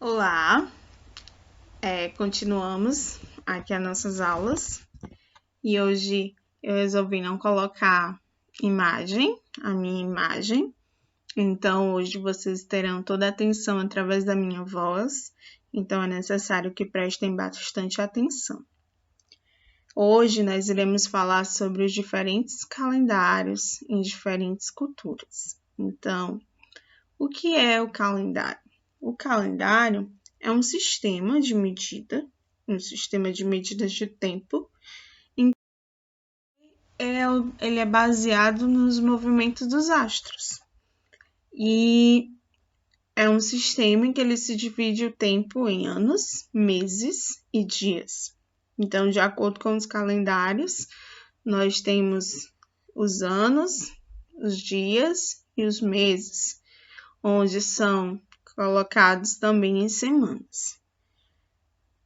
Olá, continuamos aqui as nossas aulas e hoje eu resolvi não colocar a minha imagem, então hoje vocês terão toda a atenção através da minha voz, então é necessário que prestem bastante atenção. Hoje nós iremos falar sobre os diferentes calendários em diferentes culturas. Então, o que é o calendário? O calendário é um sistema de medida, um sistema de medidas de tempo. Ele é baseado nos movimentos dos astros. E é um sistema em que ele se divide o tempo em anos, meses e dias. Então, de acordo com os calendários, nós temos os anos, os dias e os meses, onde são colocados também em semanas.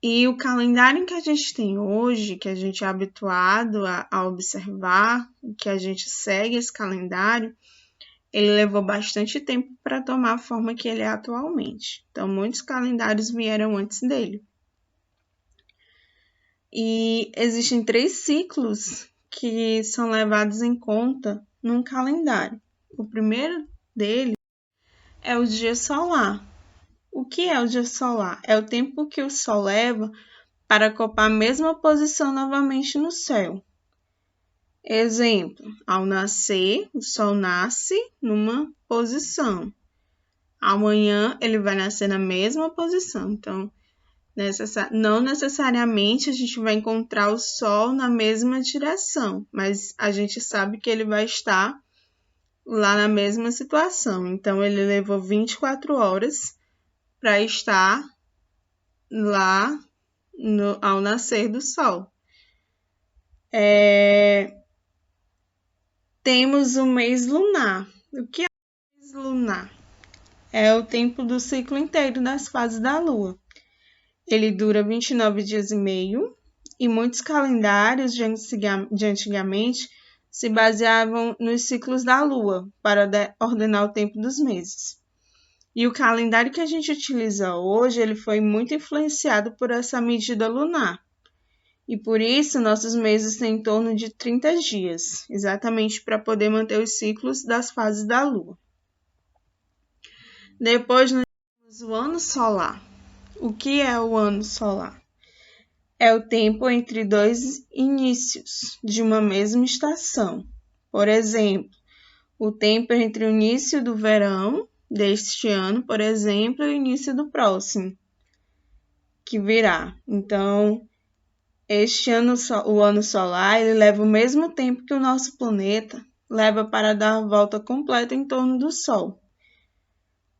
E o calendário que a gente tem hoje, que a gente é habituado a observar, que a gente segue esse calendário, ele levou bastante tempo para tomar a forma que ele é atualmente. Então, muitos calendários vieram antes dele. E existem 3 ciclos que são levados em conta num calendário. O primeiro deles é o dia solar. O que é o dia solar? É o tempo que o Sol leva para ocupar a mesma posição novamente no céu. Exemplo, ao nascer, o Sol nasce numa posição. Amanhã ele vai nascer na mesma posição. Então, não necessariamente a gente vai encontrar o Sol na mesma direção, mas a gente sabe que ele vai estar lá na mesma situação. Então, ele levou 24 horas para estar lá ao nascer do Sol. Temos o mês lunar. O que é o mês lunar? É o tempo do ciclo inteiro das fases da Lua. Ele dura 29 dias e meio e muitos calendários de antigamente se baseavam nos ciclos da Lua para ordenar o tempo dos meses. E o calendário que a gente utiliza hoje, ele foi muito influenciado por essa medida lunar. E por isso, nossos meses têm em torno de 30 dias, exatamente para poder manter os ciclos das fases da Lua. Depois, nós temos o ano solar. O que é o ano solar? É o tempo entre 2 inícios de uma mesma estação. Por exemplo, o tempo entre o início do verão deste ano, por exemplo, e o início do próximo, que virá. Então, este ano, o ano solar, ele leva o mesmo tempo que o nosso planeta leva para dar a volta completa em torno do Sol.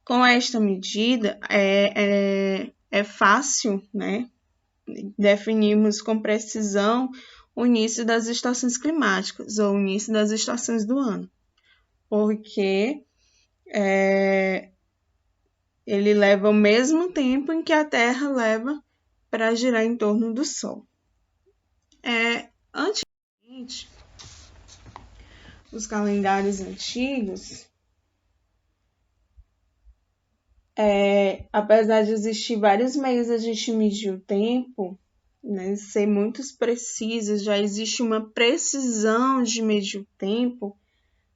Com esta medida, é fácil, né, definirmos com precisão o início das estações climáticas ou o início das estações do ano, porque ele leva o mesmo tempo em que a Terra leva para girar em torno do Sol. Antigamente, os calendários antigos, apesar de existir vários meios a gente medir o tempo, né, ser muito precisos, já existe uma precisão de medir o tempo,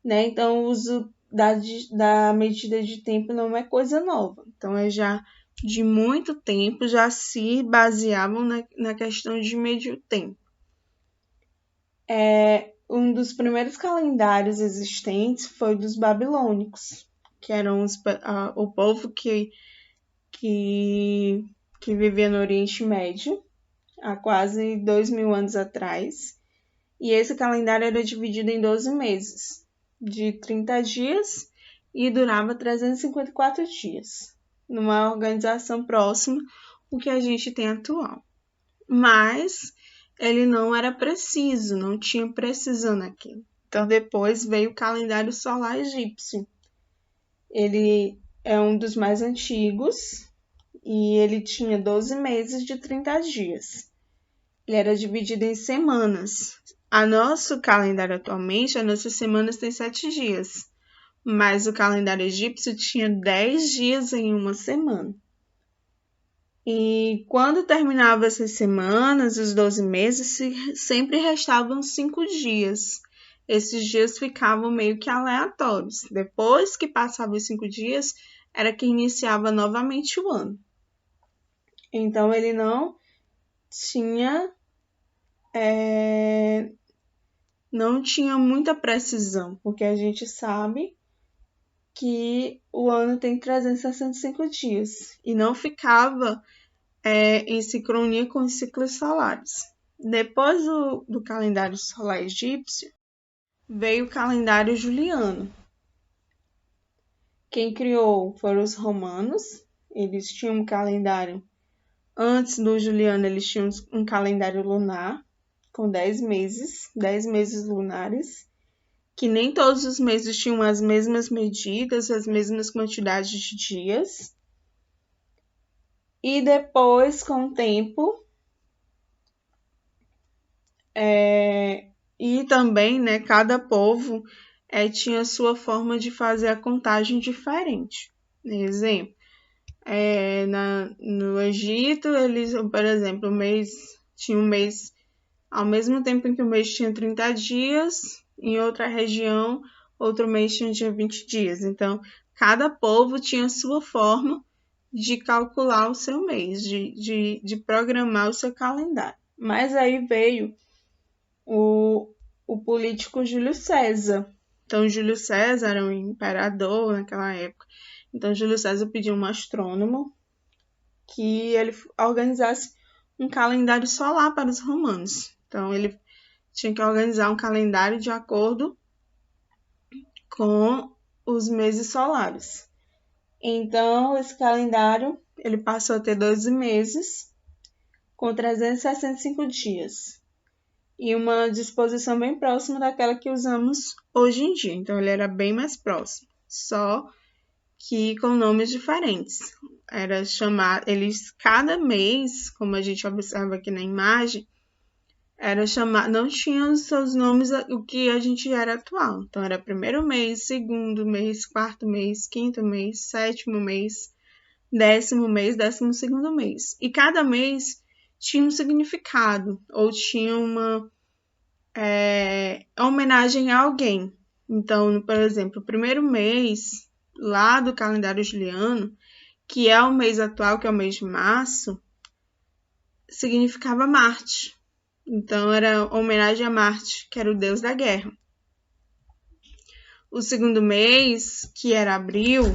né? Então o uso da medida de tempo não é coisa nova. Então já de muito tempo já se baseavam na questão de medir o tempo. Um dos primeiros calendários existentes foi dos babilônicos, que eram o povo que vivia no Oriente Médio, há quase 2.000 anos atrás. E esse calendário era dividido em 12 meses, de 30 dias, e durava 354 dias, numa organização próxima ao que a gente tem atual. Mas ele não era preciso, não tinha precisão naquilo. Então, depois veio o calendário solar egípcio. Ele é um dos mais antigos e ele tinha 12 meses de 30 dias. Ele era dividido em semanas. A nosso calendário atualmente, as nossas semanas têm 7 dias, mas o calendário egípcio tinha 10 dias em uma semana. E quando terminava essas semanas, os 12 meses, sempre restavam 5 dias. Esses dias ficavam meio que aleatórios. Depois que passavam os 5 dias, era que iniciava novamente o ano. Então ele não tinha muita precisão, porque a gente sabe que o ano tem 365 dias e não ficava em sincronia com os ciclos solares. Depois do calendário solar egípcio, veio o calendário juliano. Quem criou foram os romanos. Eles tinham um calendário. Antes do juliano, eles tinham um calendário lunar com 10 meses lunares, que nem todos os meses tinham as mesmas medidas, as mesmas quantidades de dias. E depois, com o tempo, e também, né, cada povo tinha sua forma de fazer a contagem diferente. Exemplo, no Egito, eles, por exemplo, tinha um mês, ao mesmo tempo em que o mês tinha 30 dias, em outra região, outro mês tinha 20 dias. Então, cada povo tinha sua forma de calcular o seu mês, de programar o seu calendário. Mas aí veio o político Júlio César. Então, Júlio César era um imperador naquela época. Então, Júlio César pediu um astrônomo que ele organizasse um calendário solar para os romanos. Então, ele tinha que organizar um calendário de acordo com os meses solares. Então, esse calendário ele passou a ter 12 meses com 365 dias e uma disposição bem próxima daquela que usamos hoje em dia. Então, ele era bem mais próximo, só que com nomes diferentes. Era chamado, cada mês, como a gente observa aqui na imagem, era chamado, não tinha os seus nomes o que a gente era atual. Então, era primeiro mês, segundo mês, quarto mês, quinto mês, sétimo mês, 10º mês, 12º mês. E cada mês tinha um significado, ou tinha uma homenagem a alguém. Então, por exemplo, o primeiro mês lá do calendário juliano, que é o mês atual, que é o mês de março, significava Marte. Então, era homenagem a Marte, que era o deus da guerra. O segundo mês, que era abril,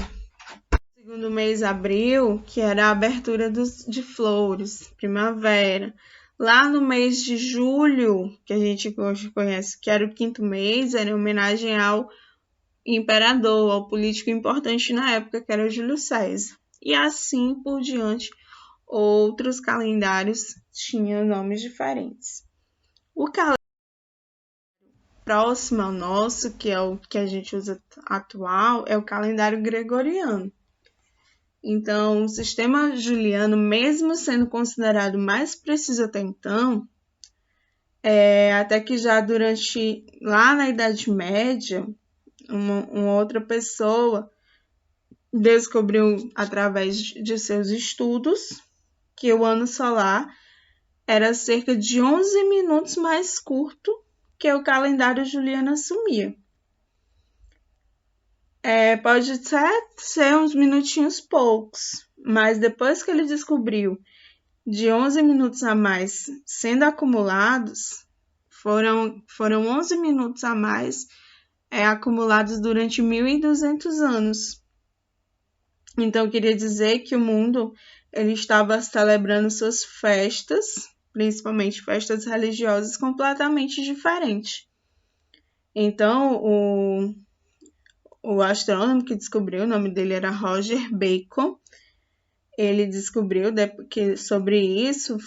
que era a abertura de flores, primavera. Lá no mês de julho, que a gente conhece, que era o quinto mês, era em homenagem ao imperador, ao político importante na época, que era Júlio César. E assim por diante, outros calendários tinham nomes diferentes. O calendário próximo ao nosso, que é o que a gente usa atual, é o calendário gregoriano. Então, o sistema juliano, mesmo sendo considerado mais preciso até então, até que já lá na Idade Média, uma outra pessoa descobriu, através de seus estudos, que o ano solar era cerca de 11 minutos mais curto que o calendário juliano assumia. Pode ser uns minutinhos poucos, mas depois que ele descobriu de 11 minutos a mais sendo acumulados, foram 11 minutos a mais acumulados durante 1.200 anos. Então, queria dizer que o mundo ele estava celebrando suas festas, principalmente festas religiosas, completamente diferentes. Então, o astrônomo que descobriu, o nome dele era Roger Bacon, ele descobriu sobre isso,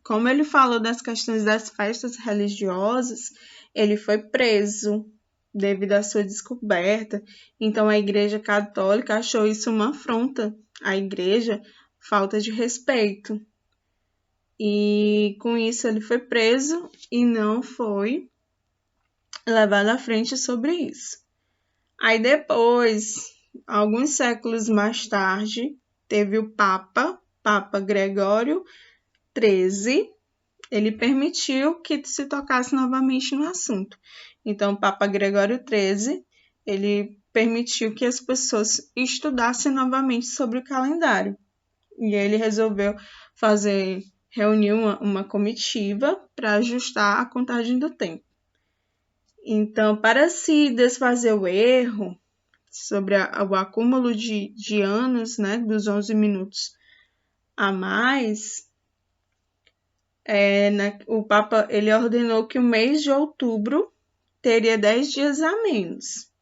como ele falou das questões das festas religiosas, ele foi preso devido à sua descoberta. Então, a Igreja Católica achou isso uma afronta à Igreja, falta de respeito. E com isso ele foi preso e não foi levado à frente sobre isso. Aí depois, alguns séculos mais tarde, teve o Papa Papa Gregório XIII, ele permitiu que se tocasse novamente no assunto. Então, o Papa Gregório XIII, ele permitiu que as pessoas estudassem novamente sobre o calendário. E ele resolveu reunir uma comitiva para ajustar a contagem do tempo. Então, para se desfazer o erro sobre o acúmulo de anos, né, dos 11 minutos a mais, o Papa ele ordenou que o mês de outubro teria 10 dias a menos.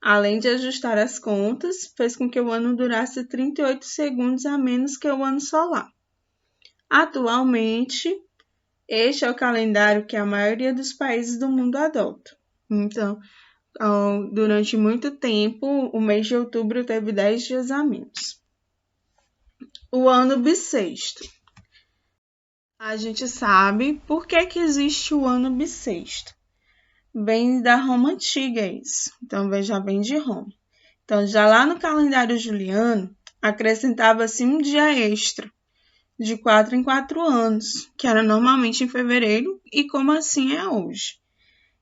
Além de ajustar as contas, fez com que o ano durasse 38 segundos a menos que o ano solar. Atualmente, este é o calendário que a maioria dos países do mundo adota. Então, durante muito tempo, o mês de outubro teve 10 dias a menos. O ano bissexto. A gente sabe por que existe o ano bissexto. Vem da Roma antiga isso. Então, já vem de Roma. Então, já lá no calendário juliano, acrescentava-se um dia extra, de 4 em 4 anos, que era normalmente em fevereiro, e como assim é hoje.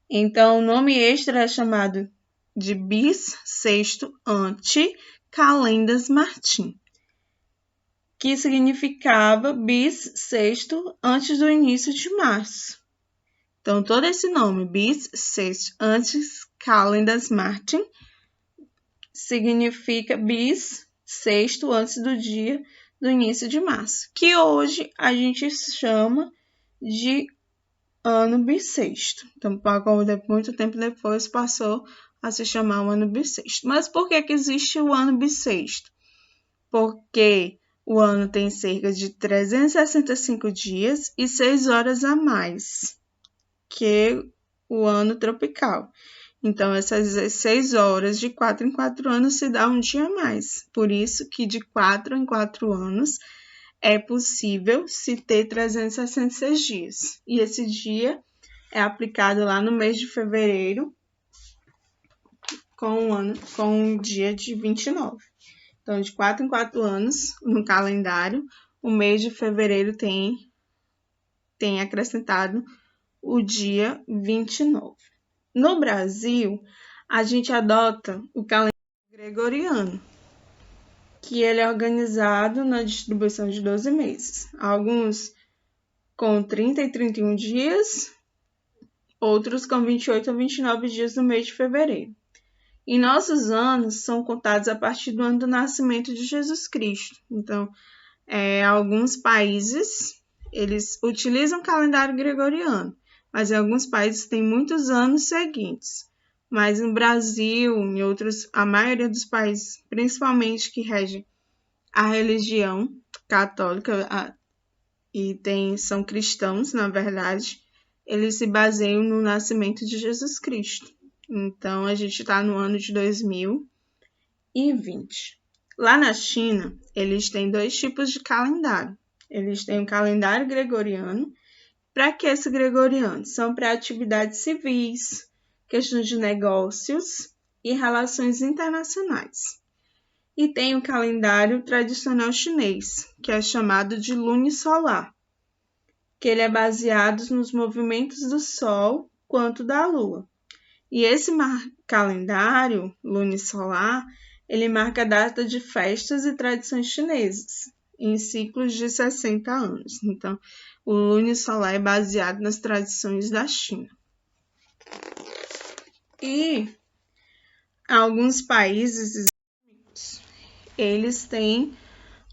Então, o nome extra é chamado de bissexto ante calendas Martim, que significava bissexto antes do início de março. Então, todo esse nome, bissexto antes calendas Martim, significa bissexto antes do dia do início de março, que hoje a gente chama de ano bissexto. Então, muito tempo depois passou a se chamar o ano bissexto. Mas por que existe o ano bissexto? Porque o ano tem cerca de 365 dias e 6 horas a mais que o ano tropical. Então, essas 6 horas, de 4 em 4 anos, se dá um dia a mais. Por isso que de 4 em 4 anos é possível se ter 366 dias. E esse dia é aplicado lá no mês de fevereiro, com o dia de 29. Então, de 4 em 4 anos, no calendário, o mês de fevereiro tem acrescentado o dia 29. No Brasil, a gente adota o calendário gregoriano, que ele é organizado na distribuição de 12 meses. Alguns com 30 e 31 dias, outros com 28 ou 29 dias no mês de fevereiro. E nossos anos são contados a partir do ano do nascimento de Jesus Cristo. Então, alguns países, eles utilizam o calendário gregoriano, mas em alguns países tem muitos anos seguintes. Mas no Brasil, em outros, a maioria dos países, principalmente que regem a religião católica são cristãos, na verdade, eles se baseiam no nascimento de Jesus Cristo. Então, a gente está no ano de 2020. Lá na China, eles têm 2 tipos de calendário. Eles têm o calendário gregoriano. Para que esse gregoriano? São para atividades civis, questões de negócios e relações internacionais. E tem o calendário tradicional chinês, que é chamado de lunisolar, que ele é baseado nos movimentos do Sol quanto da Lua. E esse calendário lunisolar, ele marca a data de festas e tradições chinesas, em ciclos de 60 anos. Então, o lunisolar é baseado nas tradições da China. E alguns países, eles têm,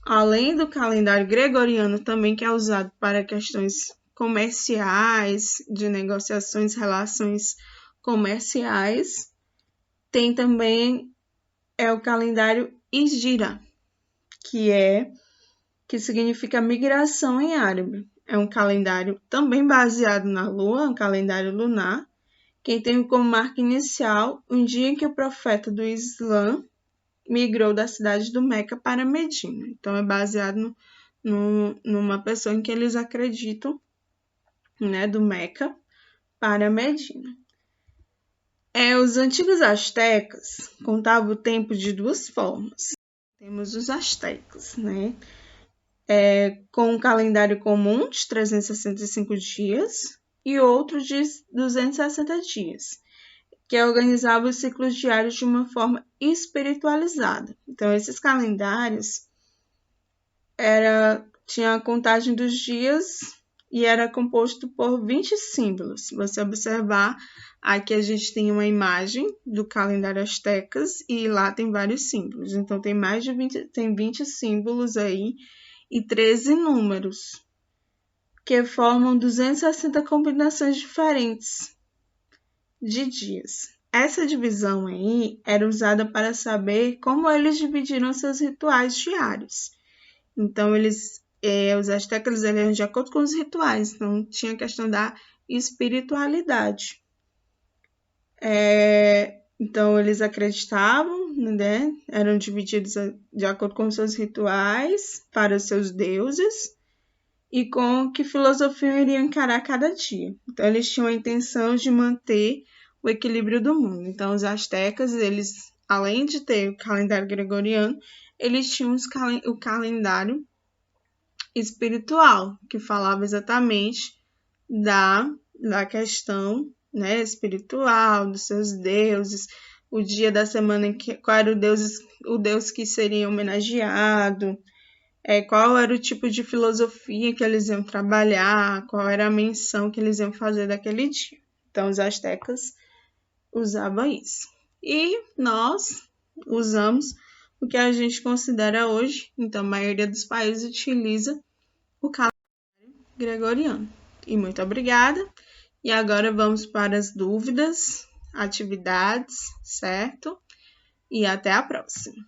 além do calendário gregoriano também, que é usado para questões comerciais, de negociações, relações comerciais, tem também o calendário Hijra, que significa migração em árabe. É um calendário também baseado na lua, um calendário lunar, que tem como marca inicial um dia em que o profeta do Islã migrou da cidade do Meca para Medina. Então, é baseado numa pessoa em que eles acreditam, né, do Meca para Medina. Os antigos astecas contavam o tempo de 2 formas. Temos os astecas, né? com um calendário comum de 365 dias e outro de 260 dias, que organizava os ciclos diários de uma forma espiritualizada. Então, esses calendários tinha a contagem dos dias e era composto por 20 símbolos. Se você observar, aqui a gente tem uma imagem do calendário astecas e lá tem vários símbolos. Então, tem 20 símbolos aí e 13 números, que formam 260 combinações diferentes de dias. Essa divisão aí era usada para saber como eles dividiram seus rituais diários. Então, os astecas eram de acordo com os rituais, então tinha a questão da espiritualidade. Então, eles acreditavam, né? Eram divididos de acordo com seus rituais para os seus deuses e com que filosofia iriam encarar cada dia. Então, eles tinham a intenção de manter o equilíbrio do mundo. Então, os astecas, eles, além de ter o calendário gregoriano, eles tinham o calendário espiritual, que falava exatamente da questão, né, espiritual, dos seus deuses, o dia da semana qual era o deus que seria homenageado, qual era o tipo de filosofia que eles iam trabalhar, qual era a menção que eles iam fazer daquele dia. Então, os astecas usavam isso. E nós usamos o que a gente considera hoje, então a maioria dos países utiliza o calendário gregoriano. E muito obrigada. E agora vamos para as dúvidas, atividades, certo? E até a próxima.